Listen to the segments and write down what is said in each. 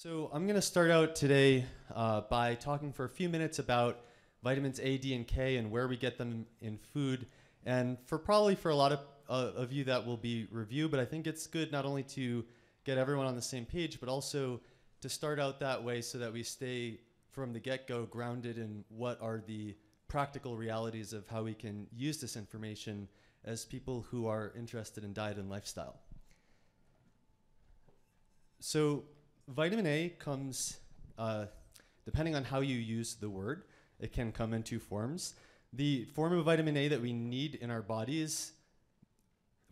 So I'm going to start out today by talking for a few minutes about vitamins A, D, and K and where we get them in food. And probably for a lot of you that will be review, but I think it's good not only to get everyone on the same page, but also to start out that way so that we stay from the get-go grounded in what are the practical realities of how we can use this information as people who are interested in diet and lifestyle. So vitamin A comes, depending on how you use the word, it can come in two forms. The form of vitamin A that we need in our bodies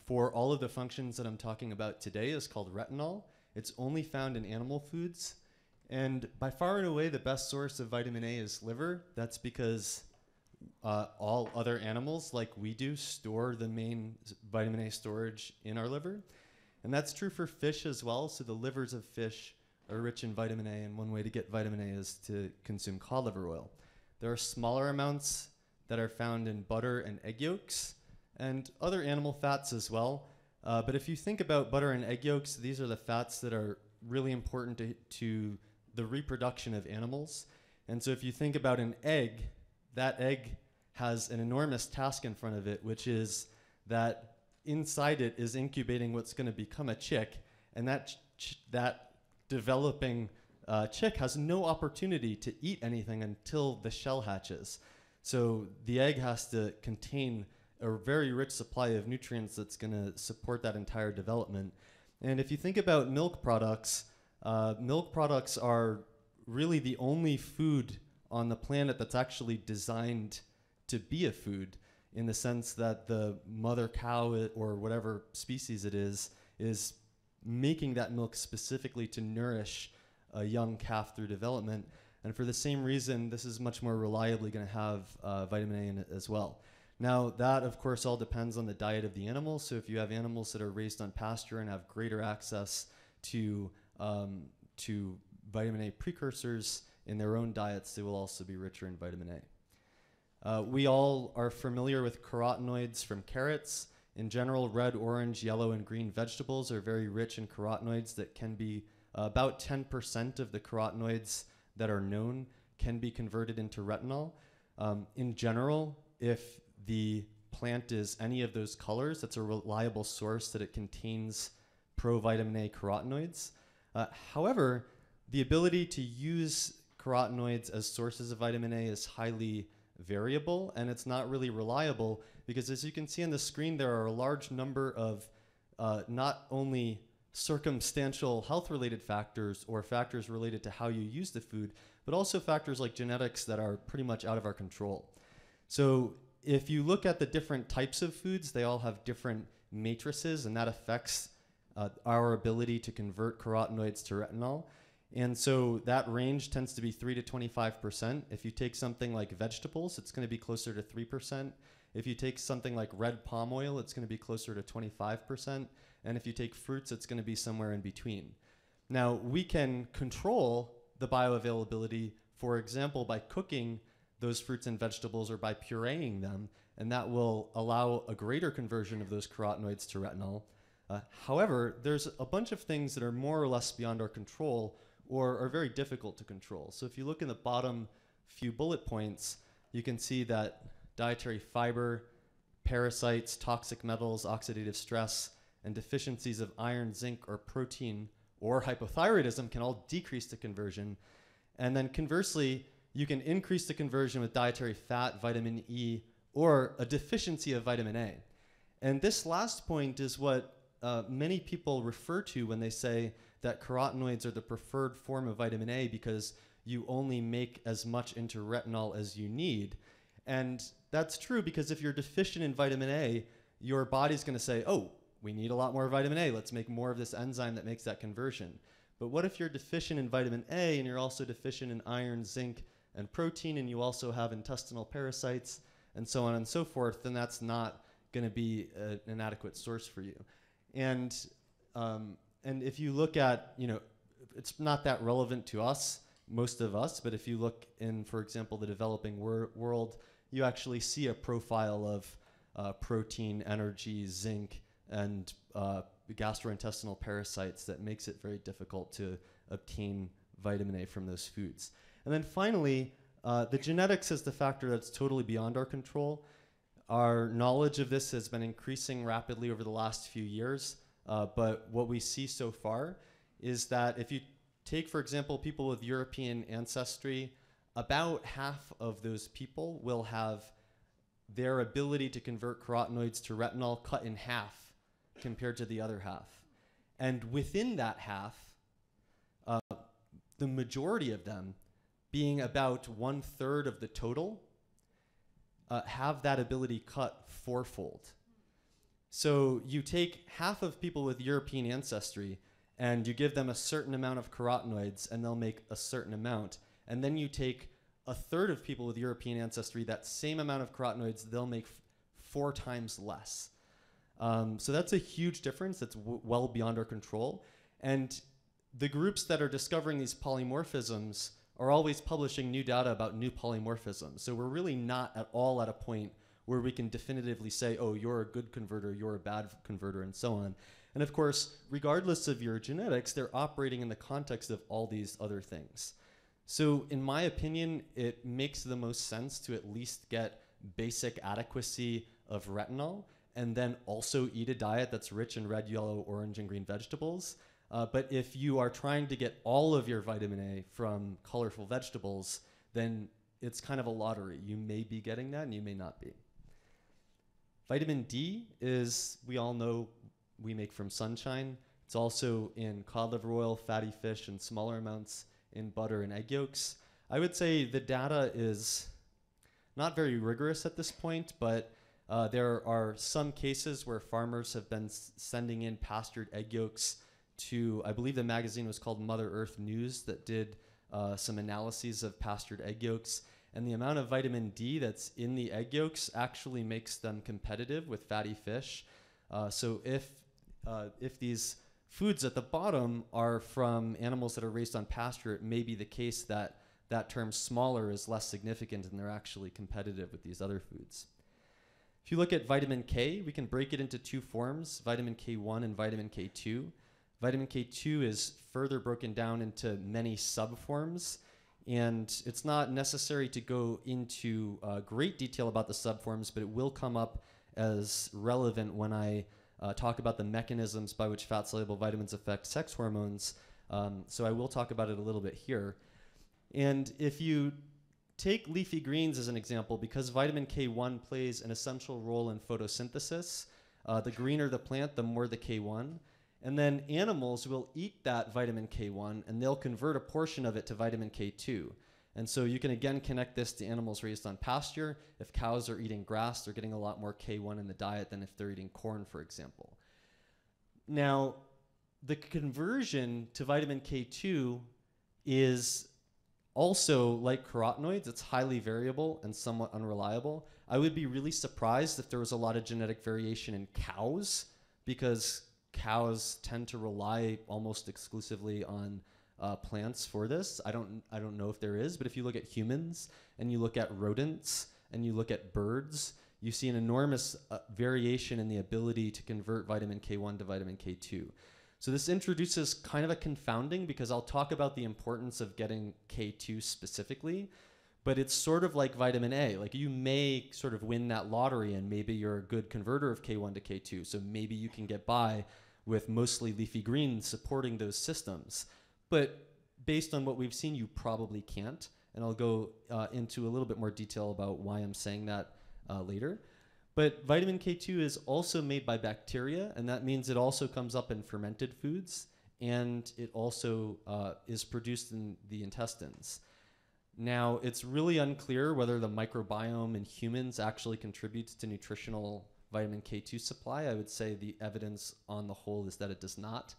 for all of the functions that I'm talking about today is called retinol. It's only found in animal foods. And by far and away, the best source of vitamin A is liver. That's because all other animals, like we do, store the main vitamin A storage in our liver. And that's true for fish as well. So the livers of fish are rich in vitamin A, and one way to get vitamin A is to consume cod liver oil. There are smaller amounts that are found in butter and egg yolks and other animal fats as well. But if you think about butter and egg yolks, these are the fats that are really important to the reproduction of animals. And so if you think about an egg, that egg has an enormous task in front of it, which is that inside it is incubating what's going to become a chick, and that developing chick has no opportunity to eat anything until the shell hatches. So the egg has to contain a very rich supply of nutrients that's going to support that entire development. And if you think about milk products are really the only food on the planet that's actually designed to be a food, in the sense that the mother cow or whatever species it is making that milk specifically to nourish a young calf through development. And for the same reason, this is much more reliably going to have vitamin A in it as well. Now, that, of course, all depends on the diet of the animal. So if you have animals that are raised on pasture and have greater access to vitamin A precursors in their own diets, they will also be richer in vitamin A. We all are familiar with carotenoids from carrots. In general, red, orange, yellow, and green vegetables are very rich in carotenoids that can be about 10% of the carotenoids that are known can be converted into retinol. In general, if the plant is any of those colors, that's a reliable source that it contains provitamin A carotenoids. However, the ability to use carotenoids as sources of vitamin A is highly variable, and it's not really reliable because, as you can see on the screen, there are a large number of not only circumstantial health-related factors or factors related to how you use the food, but also factors like genetics that are pretty much out of our control. So if you look at the different types of foods, they all have different matrices, and that affects our ability to convert carotenoids to retinol. And so that range tends to be 3 to 25%. If you take something like vegetables, it's going to be closer to 3%. If you take something like red palm oil, it's going to be closer to 25%. And if you take fruits, it's going to be somewhere in between. Now, we can control the bioavailability, for example, by cooking those fruits and vegetables or by pureeing them, and that will allow a greater conversion of those carotenoids to retinol. However, there's a bunch of things that are more or less beyond our control or are very difficult to control. So if you look in the bottom few bullet points, you can see that dietary fiber, parasites, toxic metals, oxidative stress, and deficiencies of iron, zinc, or protein, or hypothyroidism can all decrease the conversion. And then conversely, you can increase the conversion with dietary fat, vitamin E, or a deficiency of vitamin A. And this last point is what many people refer to when they say that carotenoids are the preferred form of vitamin A because you only make as much into retinol as you need. And that's true because if you're deficient in vitamin A, your body's going to say, oh, we need a lot more vitamin A. Let's make more of this enzyme that makes that conversion. But what if you're deficient in vitamin A and you're also deficient in iron, zinc, and protein, and you also have intestinal parasites and so on and so forth? Then that's not going to be an adequate source for you. And if you look at, it's not that relevant to us, most of us, but if you look in, for example, the developing world, you actually see a profile of protein, energy, zinc, and gastrointestinal parasites that makes it very difficult to obtain vitamin A from those foods. And then finally, the genetics is the factor that's totally beyond our control. Our knowledge of this has been increasing rapidly over the last few years, but what we see so far is that if you take, for example, people with European ancestry, about half of those people will have their ability to convert carotenoids to retinol cut in half compared to the other half. And within that half, the majority of them, being about 1/3 of the total, have that ability cut fourfold. So you take half of people with European ancestry and you give them a certain amount of carotenoids and they'll make a certain amount. And then you take 1/3 of people with European ancestry, that same amount of carotenoids, they'll make 4 times less. So that's a huge difference that's well beyond our control. And the groups that are discovering these polymorphisms are always publishing new data about new polymorphisms. So we're really not at all at a point where we can definitively say, oh, you're a good converter, you're a bad converter, and so on. And of course, regardless of your genetics, they're operating in the context of all these other things. So in my opinion, it makes the most sense to at least get basic adequacy of retinol and then also eat a diet that's rich in red, yellow, orange, and green vegetables. But if you are trying to get all of your vitamin A from colorful vegetables, then it's kind of a lottery. You may be getting that and you may not be. Vitamin D is, we all know, we make from sunshine. It's also in cod liver oil, fatty fish, and smaller amounts in butter and egg yolks. I would say the data is not very rigorous at this point, but there are some cases where farmers have been sending in pastured egg yolks to, I believe the magazine was called Mother Earth News, that did some analyses of pastured egg yolks. And the amount of vitamin D that's in the egg yolks actually makes them competitive with fatty fish. So if these foods at the bottom are from animals that are raised on pasture, it may be the case that that term smaller is less significant and they're actually competitive with these other foods. If you look at vitamin K, we can break it into 2 forms, vitamin K1 and vitamin K2. Vitamin K2 is further broken down into many subforms, and it's not necessary to go into great detail about the subforms, but it will come up as relevant when I talk about the mechanisms by which fat-soluble vitamins affect sex hormones. So I will talk about it a little bit here. And if you take leafy greens as an example, because vitamin K1 plays an essential role in photosynthesis, the greener the plant, the more the K1. And then animals will eat that vitamin K1 and they'll convert a portion of it to vitamin K2. And so you can again connect this to animals raised on pasture. If cows are eating grass, they're getting a lot more K1 in the diet than if they're eating corn, for example. Now, the conversion to vitamin K2 is also like carotenoids. It's highly variable and somewhat unreliable. I would be really surprised if there was a lot of genetic variation in cows, because cows tend to rely almost exclusively on plants for this. I don't know if there is, but if you look at humans and you look at rodents and you look at birds, you see an enormous variation in the ability to convert vitamin K1 to vitamin K2. So this introduces kind of a confounding, because I'll talk about the importance of getting K2 specifically, but it's sort of like vitamin A. Like, you may sort of win that lottery and maybe you're a good converter of K1 to K2. So maybe you can get by with mostly leafy greens supporting those systems. But based on what we've seen, you probably can't. And I'll go into a little bit more detail about why I'm saying that later. But vitamin K2 is also made by bacteria, and that means it also comes up in fermented foods, and it also is produced in the intestines. Now, it's really unclear whether the microbiome in humans actually contributes to nutritional vitamin K2 supply. I would say the evidence on the whole is that it does not.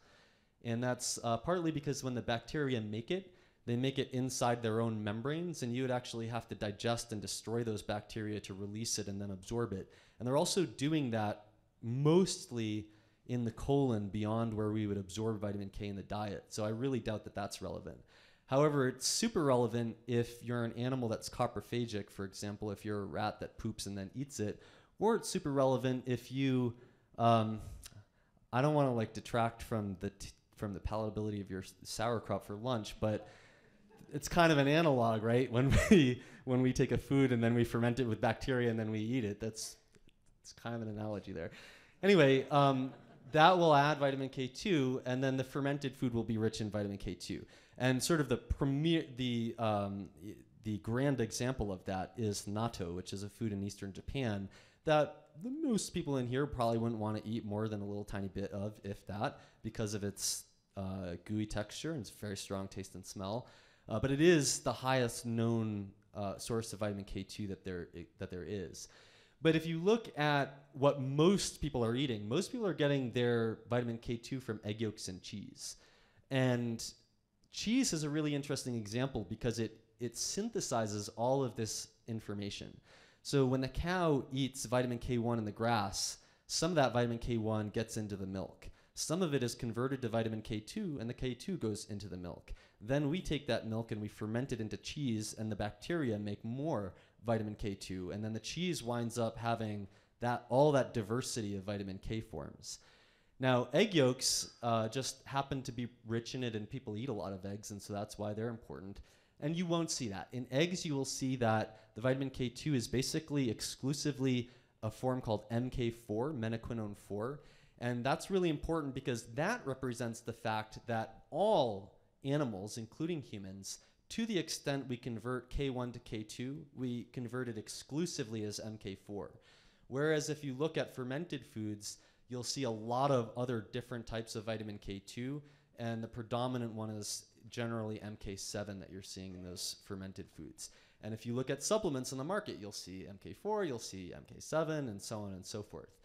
And that's partly because when the bacteria make it, they make it inside their own membranes, and you would actually have to digest and destroy those bacteria to release it and then absorb it. And they're also doing that mostly in the colon beyond where we would absorb vitamin K in the diet. So I really doubt that that's relevant. However, it's super relevant if you're an animal that's coprophagic, for example, if you're a rat that poops and then eats it, or it's super relevant if you, I don't want to like detract from the palatability of your sauerkraut for lunch, but it's kind of an analog, right? When we take a food and then we ferment it with bacteria and then we eat it, it's kind of an analogy there. Anyway, that will add vitamin K2, and then the fermented food will be rich in vitamin K2. And sort of the grand example of that is natto, which is a food in Eastern Japan that most people in here probably wouldn't want to eat more than a little tiny bit of, if that, because of its gooey texture and its very strong taste and smell. But it is the highest known source of vitamin K2 that there is. But if you look at what most people are eating, most people are getting their vitamin K2 from egg yolks and cheese. And cheese is a really interesting example because it synthesizes all of this information. So when the cow eats vitamin K1 in the grass, some of that vitamin K1 gets into the milk. Some of it is converted to vitamin K2, and the K2 goes into the milk. Then we take that milk and we ferment it into cheese, and the bacteria make more vitamin K2, and then the cheese winds up having all that diversity of vitamin K forms. Now, egg yolks just happen to be rich in it, and people eat a lot of eggs, and so that's why they're important. And you won't see that. In eggs, you will see that the vitamin K2 is basically exclusively a form called MK4, menaquinone 4, and that's really important because that represents the fact that all animals, including humans, to the extent we convert K1 to K2, we convert it exclusively as MK4. Whereas if you look at fermented foods, you'll see a lot of other different types of vitamin K2, and the predominant one is generally MK7 that you're seeing in those fermented foods. And if you look at supplements in the market, you'll see MK4, you'll see MK7, and so on and so forth.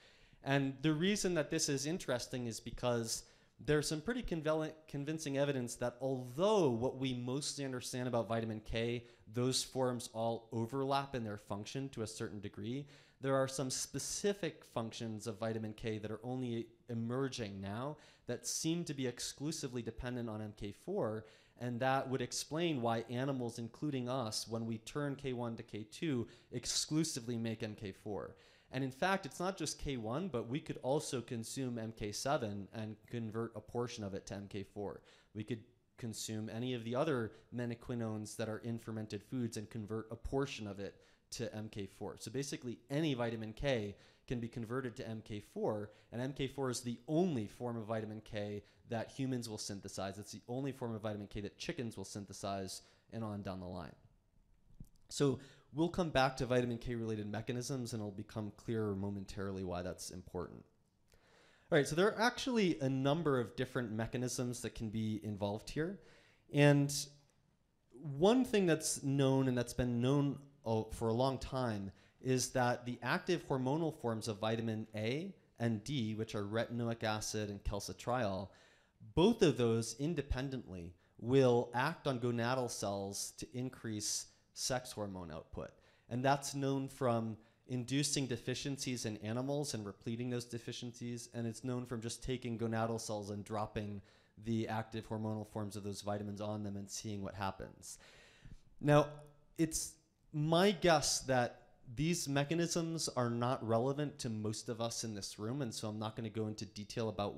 And the reason that this is interesting is because there's some pretty convincing evidence that although what we mostly understand about vitamin K, those forms all overlap in their function to a certain degree, there are some specific functions of vitamin K that are only emerging now that seem to be exclusively dependent on MK4, and that would explain why animals, including us, when we turn K1 to K2, exclusively make MK4. And in fact, it's not just K1, but we could also consume MK7 and convert a portion of it to MK4. We could consume any of the other menaquinones that are in fermented foods and convert a portion of it to MK4. So basically, any vitamin K can be converted to MK4, and MK4 is the only form of vitamin K that humans will synthesize. It's the only form of vitamin K that chickens will synthesize, and on down the line. So we'll come back to vitamin K-related mechanisms, and it'll become clearer momentarily why that's important. All right, so there are actually a number of different mechanisms that can be involved here. And one thing that's known, and that's been known for a long time, is that the active hormonal forms of vitamin A and D, which are retinoic acid and calcitriol, both of those independently will act on gonadal cells to increase sex hormone output. And that's known from inducing deficiencies in animals and repleting those deficiencies, and it's known from just taking gonadal cells and dropping the active hormonal forms of those vitamins on them and seeing what happens. Now, it's my guess that these mechanisms are not relevant to most of us in this room, and so I'm not going to go into detail about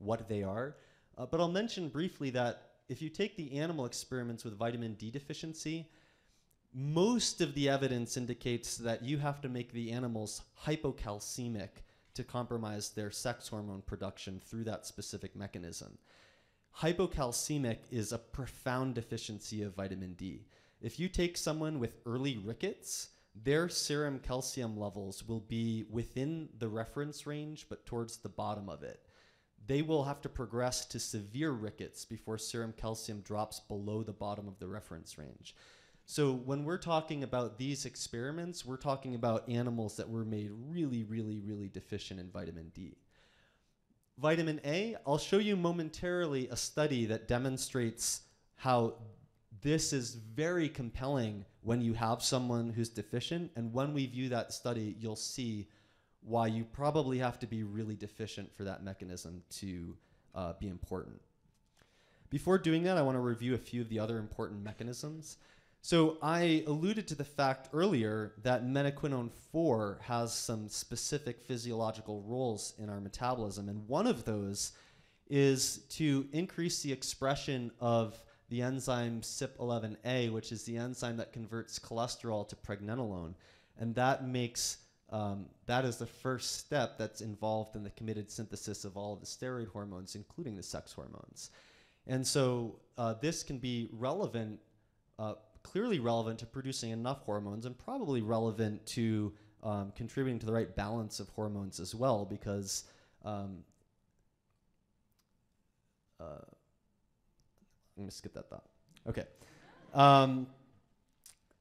what they are. But I'll mention briefly that if you take the animal experiments with vitamin D deficiency, most of the evidence indicates that you have to make the animals hypocalcemic to compromise their sex hormone production through that specific mechanism. Hypocalcemic is a profound deficiency of vitamin D. If you take someone with early rickets, their serum calcium levels will be within the reference range, but towards the bottom of it. They will have to progress to severe rickets before serum calcium drops below the bottom of the reference range. So when we're talking about these experiments, we're talking about animals that were made really, really, really deficient in vitamin D. Vitamin A, I'll show you momentarily a study that demonstrates how this is very compelling when you have someone who's deficient, and when we view that study, you'll see why you probably have to be really deficient for that mechanism to be important. Before doing that, I want to review a few of the other important mechanisms. So I alluded to the fact earlier that menaquinone 4 has some specific physiological roles in our metabolism, and one of those is to increase the expression of the enzyme CYP11A, which is the enzyme that converts cholesterol to pregnenolone. And that makes, that is the first step that's involved in the committed synthesis of all of the steroid hormones, including the sex hormones. And so this can be relevant, clearly relevant to producing enough hormones, and probably relevant to contributing to the right balance of hormones as well, because I'm going to skip that thought. Okay.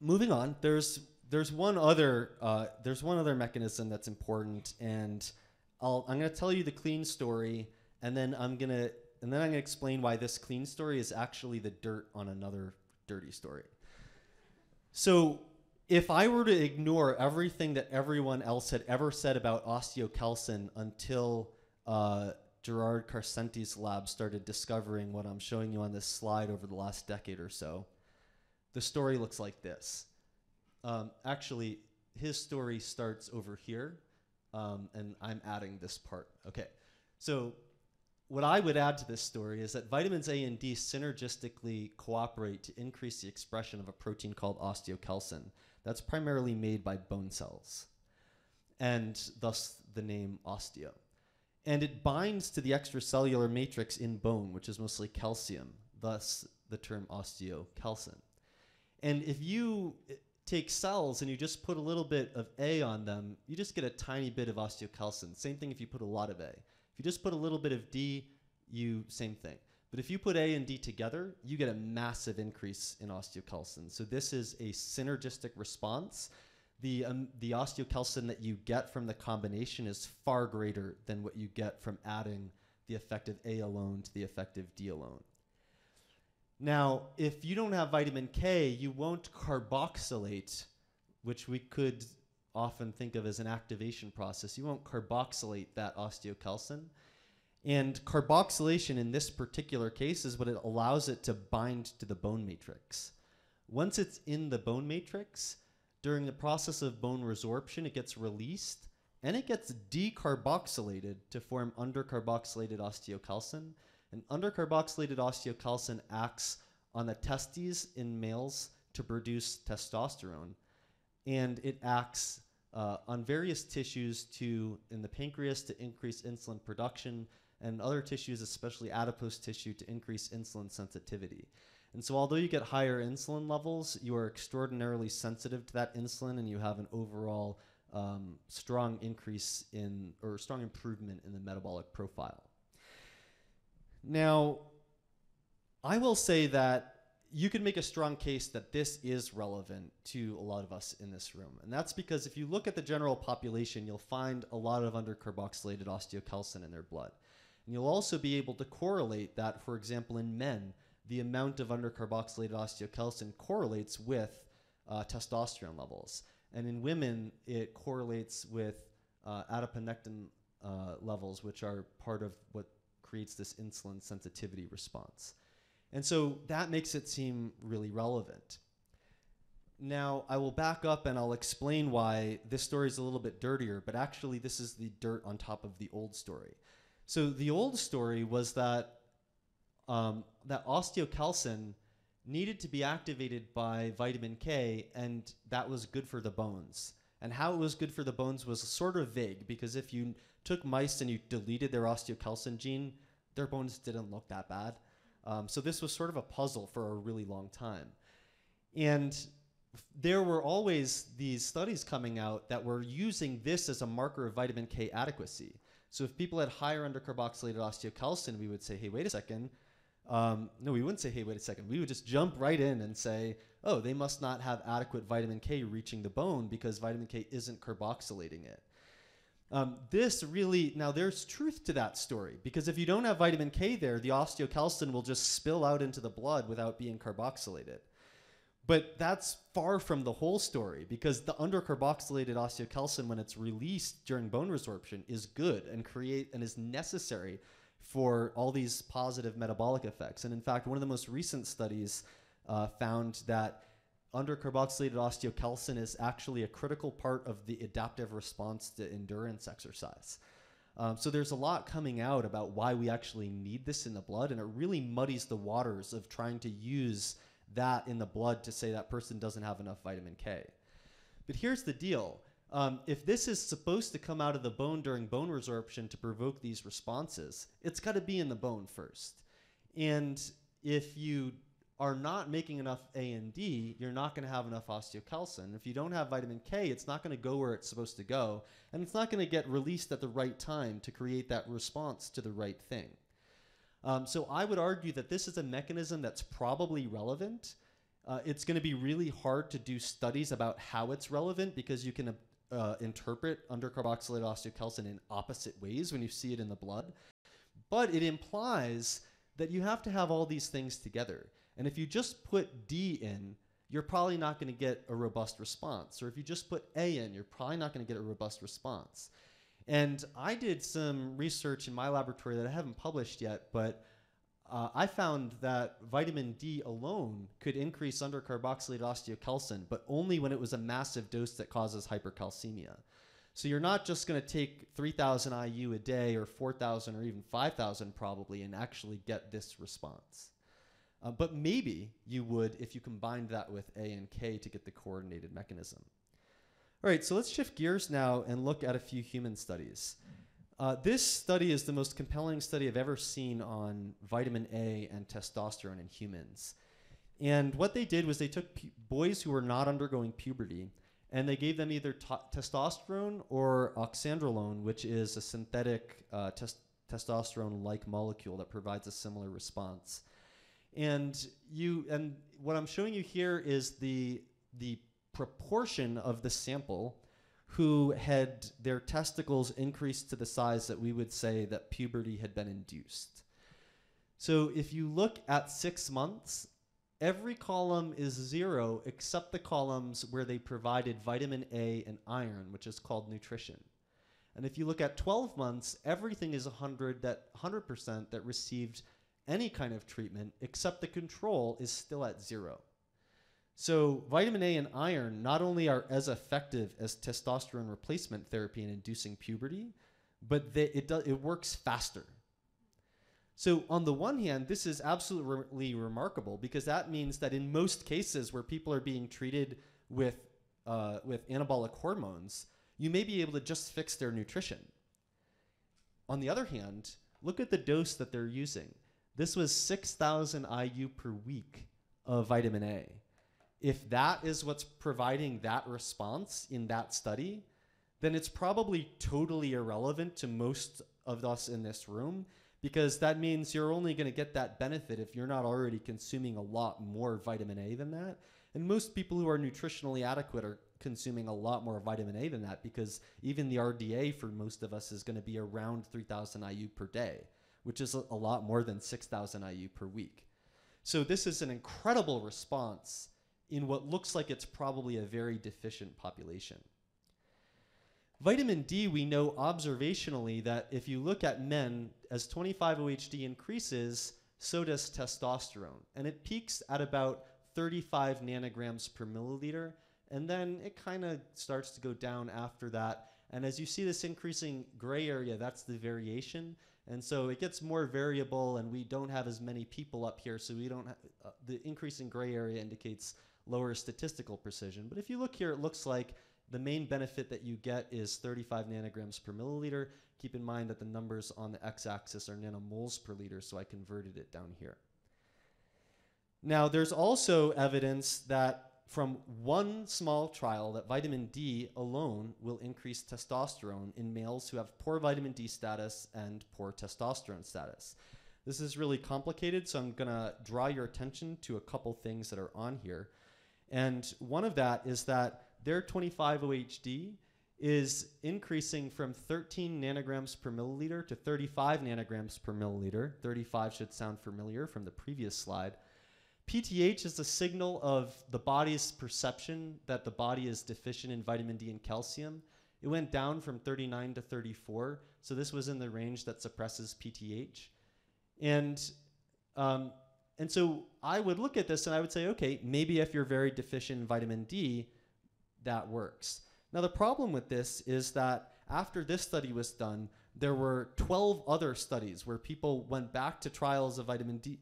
Moving on, there's one other mechanism that's important, and I'm going to tell you the clean story, and then I'm going to explain why this clean story is actually the dirt on another dirty story. So if I were to ignore everything that everyone else had ever said about osteocalcin until Gerard Carcenti's lab started discovering what I'm showing you on this slide over the last decade or so, the story looks like this. Actually, his story starts over here, and I'm adding this part. Okay, so what I would add to this story is that vitamins A and D synergistically cooperate to increase the expression of a protein called osteocalcin that's primarily made by bone cells, and thus the name osteo. And it binds to the extracellular matrix in bone, which is mostly calcium, thus the term osteocalcin. And if you take cells and you just put a little bit of A on them, you just get a tiny bit of osteocalcin. Same thing if you put a lot of A. If you just put a little bit of D, same thing. But if you put A and D together, you get a massive increase in osteocalcin. So this is a synergistic response. The osteocalcin that you get from the combination is far greater than what you get from adding the effective A alone to the effective D alone. Now, if you don't have vitamin K, you won't carboxylate, which we could often think of as an activation process. You won't carboxylate that osteocalcin. And carboxylation in this particular case is what it allows it to bind to the bone matrix. Once it's in the bone matrix, during the process of bone resorption, it gets released and it gets decarboxylated to form undercarboxylated osteocalcin. And undercarboxylated osteocalcin acts on the testes in males to produce testosterone. And it acts on various tissues in the pancreas to increase insulin production, and other tissues, especially adipose tissue, to increase insulin sensitivity. And so although you get higher insulin levels, you are extraordinarily sensitive to that insulin, and you have an overall strong improvement in the metabolic profile. Now, I will say that you can make a strong case that this is relevant to a lot of us in this room. And that's because if you look at the general population, you'll find a lot of undercarboxylated osteocalcin in their blood. And you'll also be able to correlate that, for example, in men, the amount of undercarboxylated osteocalcin correlates with testosterone levels. And in women, it correlates with adiponectin levels, which are part of what creates this insulin sensitivity response. And so that makes it seem really relevant. Now, I will back up and I'll explain why this story is a little bit dirtier, but actually this is the dirt on top of the old story. So the old story was that that osteocalcin needed to be activated by vitamin K, and that was good for the bones. And how it was good for the bones was sort of vague, because if you took mice and you deleted their osteocalcin gene, their bones didn't look that bad. So this was sort of a puzzle for a really long time. And there were always these studies coming out that were using this as a marker of vitamin K adequacy. So if people had higher undercarboxylated osteocalcin, we would say, hey, wait a second. No, we wouldn't say, hey, wait a second. We would just jump right in and say, oh, they must not have adequate vitamin K reaching the bone because vitamin K isn't carboxylating it. Now there's truth to that story, because if you don't have vitamin K there, the osteocalcin will just spill out into the blood without being carboxylated. But that's far from the whole story, because the undercarboxylated osteocalcin, when it's released during bone resorption, is good and is necessary for all these positive metabolic effects. And in fact, one of the most recent studies found that undercarboxylated osteocalcin is actually a critical part of the adaptive response to endurance exercise. So there's a lot coming out about why we actually need this in the blood, and it really muddies the waters of trying to use that in the blood to say that person doesn't have enough vitamin K. But here's the deal. If this is supposed to come out of the bone during bone resorption to provoke these responses, it's got to be in the bone first. And if you are not making enough A and D, you're not going to have enough osteocalcin. If you don't have vitamin K, it's not going to go where it's supposed to go, and it's not going to get released at the right time to create that response to the right thing. So I would argue that this is a mechanism that's probably relevant. It's going to be really hard to do studies about how it's relevant because you can interpret undercarboxylated osteocalcin in opposite ways when you see it in the blood. But it implies that you have to have all these things together. And if you just put D in, you're probably not going to get a robust response. Or if you just put A in, you're probably not going to get a robust response. And I did some research in my laboratory that I haven't published yet, but I found that vitamin D alone could increase undercarboxylated osteocalcin, but only when it was a massive dose that causes hypercalcemia. So you're not just going to take 3,000 IU a day or 4,000 or even 5,000 probably and actually get this response. But maybe you would if you combined that with A and K to get the coordinated mechanism. All right, so let's shift gears now and look at a few human studies. This study is the most compelling study I've ever seen on vitamin A and testosterone in humans. And what they did was they took boys who were not undergoing puberty, and they gave them either testosterone or oxandrolone, which is a synthetic testosterone-like molecule that provides a similar response. And what I'm showing you here is the proportion of the sample who had their testicles increased to the size that we would say that puberty had been induced. So if you look at 6 months, every column is 0 except the columns where they provided vitamin A and iron, which is called nutrition. And if you look at 12 months, everything is 100% that received any kind of treatment except the control is still at 0. So vitamin A and iron not only are as effective as testosterone replacement therapy in inducing puberty, but it works faster. So on the one hand, this is absolutely remarkable because that means that in most cases where people are being treated with anabolic hormones, you may be able to just fix their nutrition. On the other hand, look at the dose that they're using. This was 6,000 IU per week of vitamin A. If that is what's providing that response in that study, then it's probably totally irrelevant to most of us in this room because that means you're only going to get that benefit if you're not already consuming a lot more vitamin A than that. And most people who are nutritionally adequate are consuming a lot more vitamin A than that because even the RDA for most of us is going to be around 3,000 IU per day, which is a lot more than 6,000 IU per week. So this is an incredible response in what looks like it's probably a very deficient population. Vitamin D, we know observationally that if you look at men, as 25-OHD increases, so does testosterone. And it peaks at about 35 nanograms per milliliter, and then it kind of starts to go down after that. And as you see this increasing gray area, that's the variation. And so it gets more variable, and we don't have as many people up here, so we don't the increasing gray area indicates lower statistical precision. But if you look here, it looks like the main benefit that you get is 35 nanograms per milliliter. Keep in mind that the numbers on the x-axis are nanomoles per liter, so I converted it down here. Now, there's also evidence that from one small trial that vitamin D alone will increase testosterone in males who have poor vitamin D status and poor testosterone status. This is really complicated, so I'm going to draw your attention to a couple things that are on here. And one of that is that their 25-OHD is increasing from 13 nanograms per milliliter to 35 nanograms per milliliter. 35 should sound familiar from the previous slide. PTH is a signal of the body's perception that the body is deficient in vitamin D and calcium. It went down from 39 to 34, so this was in the range that suppresses PTH. And so I would look at this and I would say, okay, maybe if you're very deficient in vitamin D, that works. Now the problem with this is that after this study was done, there were 12 other studies where people went back to trials of vitamin D.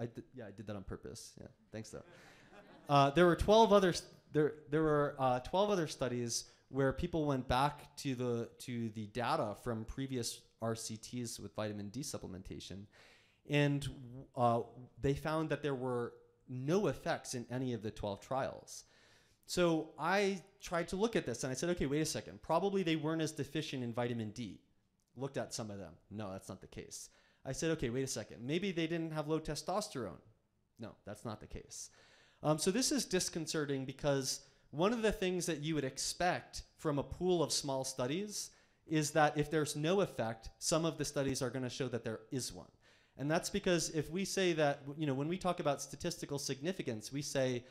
I did that on purpose. Yeah, thanks though. There were 12 other there were 12 other studies where people went back to the data from previous RCTs with vitamin D supplementation, and they found that there were no effects in any of the 12 trials. So I tried to look at this and I said, okay, wait a second. Probably they weren't as deficient in vitamin D. Looked at some of them. No, that's not the case. I said, okay, wait a second. Maybe they didn't have low testosterone. No, that's not the case. So this is disconcerting because one of the things that you would expect from a pool of small studies is that if there's no effect, some of the studies are going to show that there is one. And that's because if we say that, when we talk about statistical significance, we say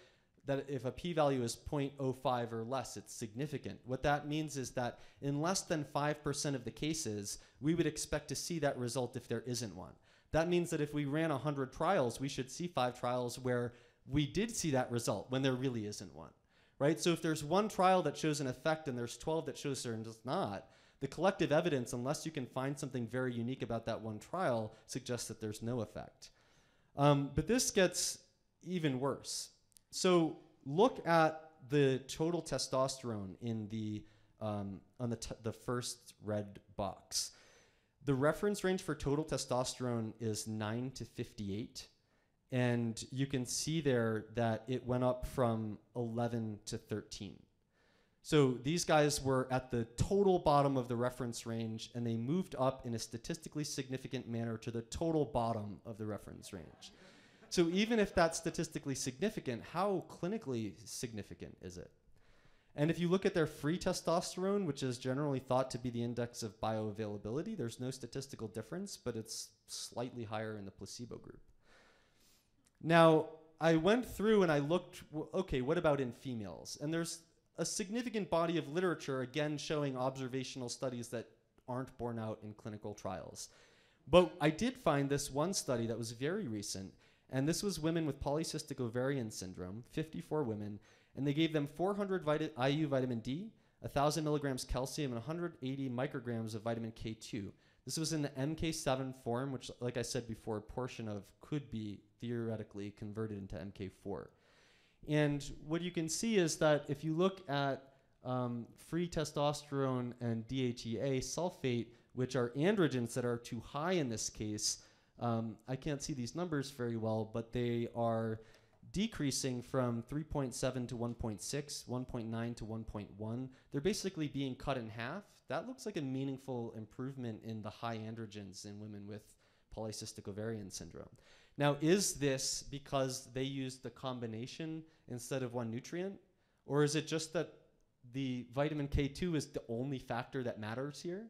that if a p-value is 0.05 or less, it's significant. What that means is that in less than 5% of the cases, we would expect to see that result if there isn't one. That means that if we ran 100 trials, we should see 5 trials where we did see that result when there really isn't one, right? So if there's one trial that shows an effect and there's 12 that shows there does not, the collective evidence, unless you can find something very unique about that one trial, suggests that there's no effect. But this gets even worse. So look at the total testosterone in on the first red box. The reference range for total testosterone is 9 to 58. And you can see there that it went up from 11 to 13. So these guys were at the total bottom of the reference range, and they moved up in a statistically significant manner to the total bottom of the reference range. So even if that's statistically significant, how clinically significant is it? And if you look at their free testosterone, which is generally thought to be the index of bioavailability, there's no statistical difference, but it's slightly higher in the placebo group. Now, I went through and I looked, okay, what about in females? And there's a significant body of literature, again, showing observational studies that aren't borne out in clinical trials. But I did find this one study that was very recent, and this was women with polycystic ovarian syndrome, 54 women, and they gave them 400 IU vitamin D, 1,000 milligrams calcium, and 180 micrograms of vitamin K2. This was in the MK7 form, which, like I said before, a portion of could be theoretically converted into MK4. And what you can see is that if you look at free testosterone and DHEA sulfate, which are androgens that are too high in this case, I can't see these numbers very well, but they are decreasing from 3.7 to 1.6, 1.9 to 1.1. They're basically being cut in half. That looks like a meaningful improvement in the high androgens in women with polycystic ovarian syndrome. Now, is this because they used the combination instead of one nutrient? Or is it just that the vitamin K2 is the only factor that matters here?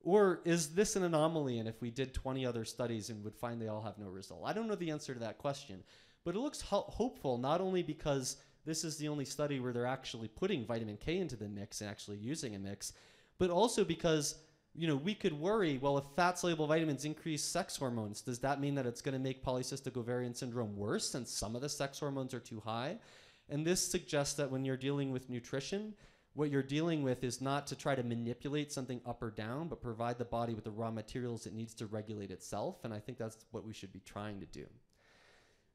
Or is this an anomaly, and if we did 20 other studies and would find they all have no result? I don't know the answer to that question, but it looks hopeful, not only because this is the only study where they're actually putting vitamin K into the mix and actually using a mix, but also because we could worry, well, if fat-soluble vitamins increase sex hormones, does that mean that it's going to make polycystic ovarian syndrome worse since some of the sex hormones are too high? And this suggests that when you're dealing with nutrition, what you're dealing with is not to try to manipulate something up or down, but provide the body with the raw materials it needs to regulate itself. And I think that's what we should be trying to do.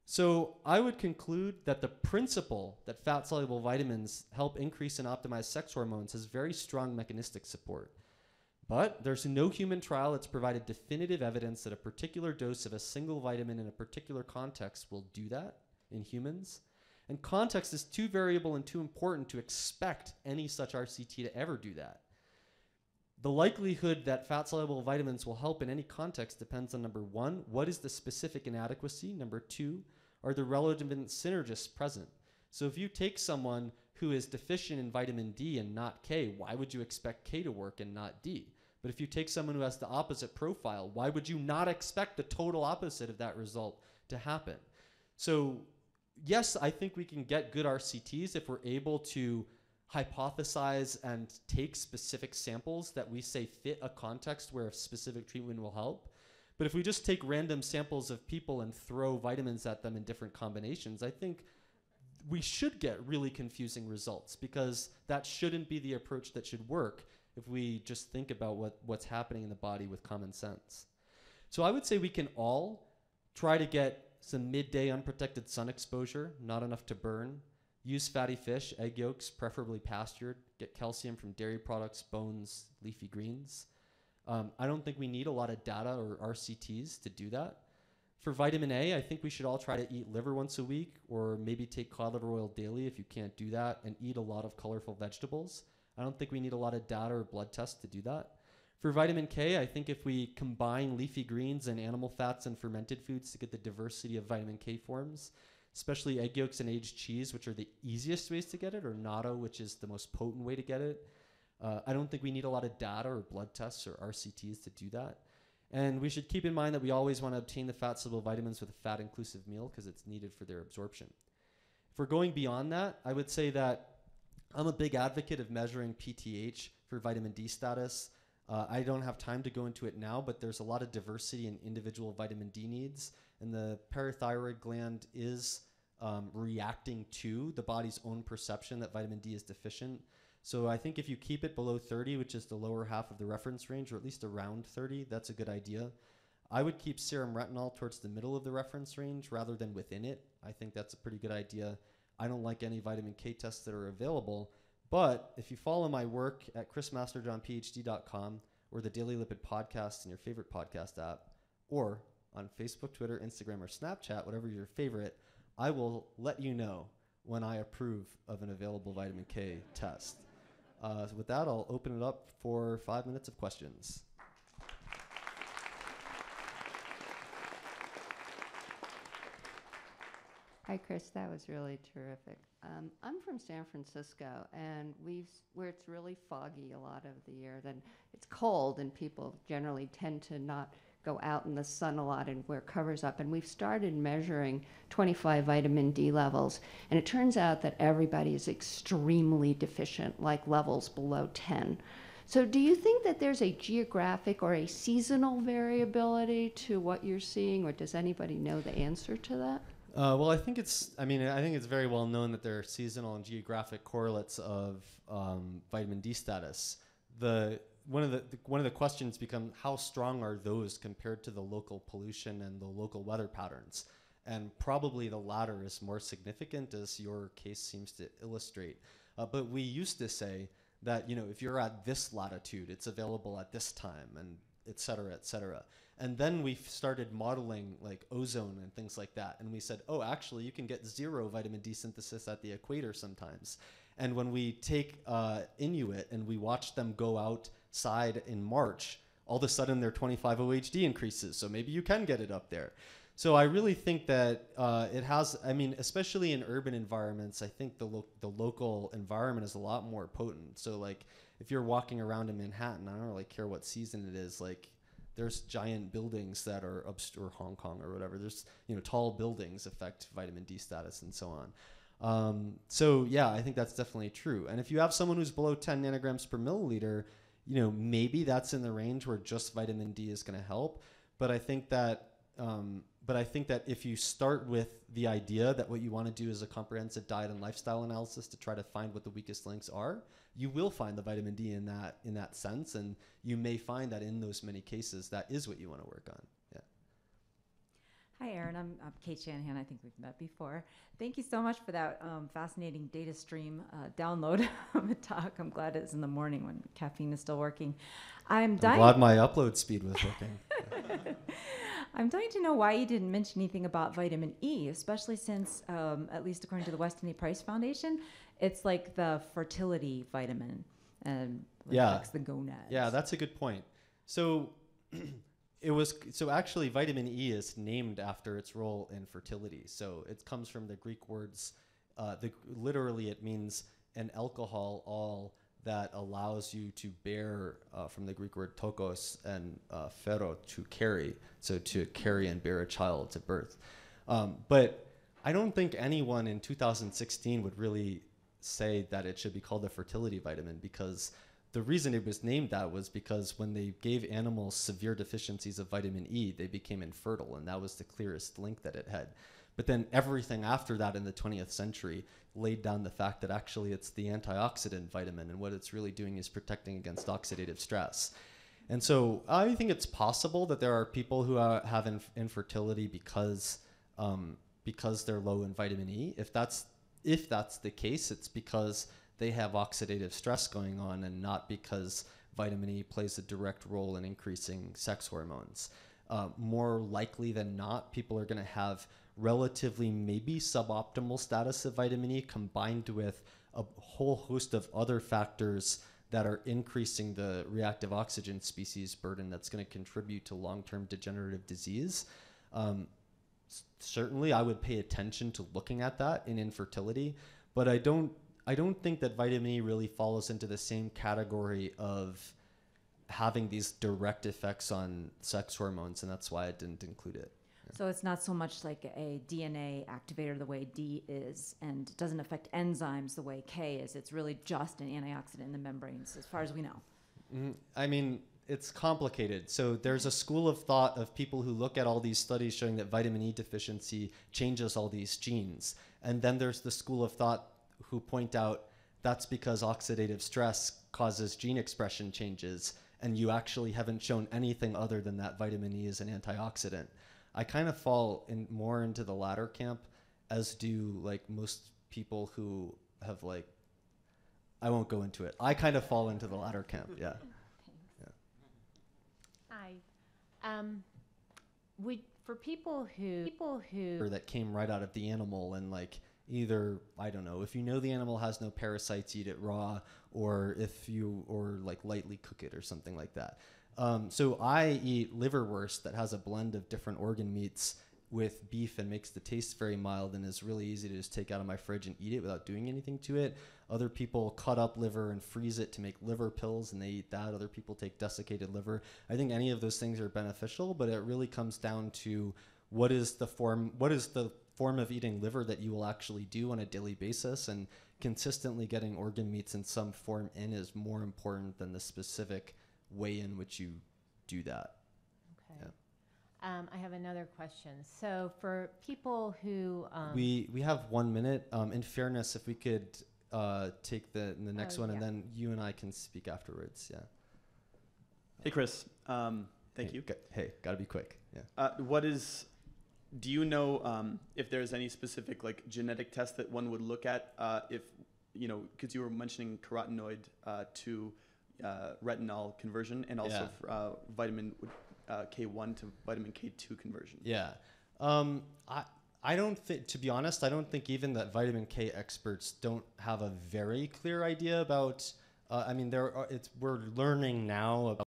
So I would conclude that the principle that fat-soluble vitamins help increase and optimize sex hormones has very strong mechanistic support. But there's no human trial that's provided definitive evidence that a particular dose of a single vitamin in a particular context will do that in humans. And context is too variable and too important to expect any such RCT to ever do that. The likelihood that fat-soluble vitamins will help in any context depends on, number one, what is the specific inadequacy? Number two, are the relevant synergists present? So if you take someone who is deficient in vitamin D and not K, why would you expect K to work and not D? But if you take someone who has the opposite profile, why would you not expect the total opposite of that result to happen? So yes, I think we can get good RCTs if we're able to hypothesize and take specific samples that we say fit a context where a specific treatment will help. But if we just take random samples of people and throw vitamins at them in different combinations, I think we should get really confusing results, because that shouldn't be the approach that should work. if we just think about what's happening in the body with common sense. So I would say we can all try to get some midday unprotected sun exposure, not enough to burn. Use fatty fish, egg yolks, preferably pastured. Get calcium from dairy products, bones, leafy greens. I don't think we need a lot of data or RCTs to do that. For vitamin A, I think we should all try to eat liver once a week, or maybe take cod liver oil daily if you can't do that, and eat a lot of colorful vegetables. I don't think we need a lot of data or blood tests to do that. For vitamin K, I think if we combine leafy greens and animal fats and fermented foods to get the diversity of vitamin K forms, especially egg yolks and aged cheese, which are the easiest ways to get it, or natto, which is the most potent way to get it. I don't think we need a lot of data or blood tests or RCTs to do that. And we should keep in mind that we always want to obtain the fat-soluble vitamins with a fat-inclusive meal because it's needed for their absorption. If we're going beyond that, I would say that I'm a big advocate of measuring PTH for vitamin D status. I don't have time to go into it now, but there's a lot of diversity in individual vitamin D needs, and the parathyroid gland is reacting to the body's own perception that vitamin D is deficient. So I think if you keep it below 30, which is the lower half of the reference range, or at least around 30, that's a good idea. I would keep serum retinol towards the middle of the reference range rather than within it. I think that's a pretty good idea. I don't like any vitamin K tests that are available, but if you follow my work at chrismasterjohnphd.com or the Daily Lipid Podcast in your favorite podcast app, or on Facebook, Twitter, Instagram, or Snapchat, whatever your favorite, I will let you know when I approve of an available vitamin K test. So with that, I'll open it up for 5 minutes of questions. Hi, Chris. That was really terrific. I'm from San Francisco, and where it's really foggy a lot of the year. Then it's cold, and people generally tend to not go out in the sun a lot and wear covers up. And we've started measuring 25 vitamin D levels, and it turns out that everybody is extremely deficient, like levels below 10. So do you think that there's a geographic or a seasonal variability to what you're seeing, or does anybody know the answer to that? Well, I think it's very well known that there are seasonal and geographic correlates of vitamin D status. One of the questions become, how strong are those compared to the local pollution and the local weather patterns? And probably the latter is more significant, as your case seems to illustrate. But we used to say that, if you're at this latitude, it's available at this time, and et cetera, et cetera. And then we started modeling like ozone and things like that. And we said, oh, actually, you can get 0 vitamin D synthesis at the equator sometimes. And when we take Inuit and we watch them go outside in March, all of a sudden their 25 OHD increases. So maybe you can get it up there. So I really think that it has, especially in urban environments, I think the local environment is a lot more potent. So like if you're walking around in Manhattan, I don't really care what season it is, like there's giant buildings that are or Hong Kong or whatever. There's, tall buildings affect vitamin D status and so on. So yeah, I think that's definitely true. And if you have someone who's below 10 nanograms per milliliter, maybe that's in the range where just vitamin D is going to help. But I think that if you start with the idea that what you want to do is a comprehensive diet and lifestyle analysis to try to find what the weakest links are, you will find the vitamin D in that sense, and you may find that in those many cases that is what you want to work on. Yeah. Hi, Erin. I'm Kate Shanahan. I think we've met before. Thank you so much for that fascinating data stream download of the talk. I'm glad it's in the morning when caffeine is still working. I'm glad my upload speed was working. I'm dying to know why you didn't mention anything about vitamin E, especially since, at least according to the Weston A. Price Foundation, it's like the fertility vitamin and affects the gonads. Yeah, that's a good point. So actually vitamin E is named after its role in fertility. So it comes from the Greek words, literally it means an alcohol all that allows you to bear, from the Greek word tokos and phero, to carry, so to carry and bear a child to birth. But I don't think anyone in 2016 would really say that it should be called a fertility vitamin, because the reason it was named that was because when they gave animals severe deficiencies of vitamin E, they became infertile, and that was the clearest link that it had. But then everything after that in the 20th century laid down the fact that actually it's the antioxidant vitamin, and what it's really doing is protecting against oxidative stress. And so I think it's possible that there are people who have infertility because they're low in vitamin E. If that's the case, it's because they have oxidative stress going on, and not because vitamin E plays a direct role in increasing sex hormones. More likely than not, people are going to have relatively maybe suboptimal status of vitamin E combined with a whole host of other factors that are increasing the reactive oxygen species burden that's going to contribute to long-term degenerative disease. Certainly, I would pay attention to looking at that in infertility, but I don't think that vitamin E really falls into the same category of having these direct effects on sex hormones, and that's why I didn't include it. So it's not so much like a DNA activator the way D is, and it doesn't affect enzymes the way K is. It's really just an antioxidant in the membranes, as far as we know. I mean, it's complicated. So there's a school of thought of people who look at all these studies showing that vitamin E deficiency changes all these genes. And then there's the school of thought who point out that's because oxidative stress causes gene expression changes, and you actually haven't shown anything other than that vitamin E is an antioxidant. I kind of fall more into the latter camp, as do like most people who have like, I won't go into it. I kind of fall into the latter camp, yeah. Hi. For people who That came right out of the animal, and like either, I don't know, if you know the animal has no parasites, eat it raw, or like lightly cook it or something like that. So I eat liverwurst that has a blend of different organ meats with beef and makes the taste very mild and is really easy to just take out of my fridge and eat it without doing anything to it. Other people cut up liver and freeze it to make liver pills, and they eat that. Other people take desiccated liver. I think any of those things are beneficial, but it really comes down to what is the form of eating liver that you will actually do on a daily basis, and consistently getting organ meats in some form in is more important than the specific way in which you do that. Okay. Yeah. I have another question. So for people who we have 1 minute. In fairness, if we could take the next one, and then you and I can speak afterwards. Yeah. Hey, Chris. Thank you. Gotta be quick. Yeah. Do you know if there's any specific like genetic test that one would look at if, because you were mentioning carotenoid to retinol conversion, and also vitamin K1 to vitamin K2 conversion? Yeah. I don't think, to be honest, I don't think even that vitamin K experts don't have a very clear idea about, we're learning now about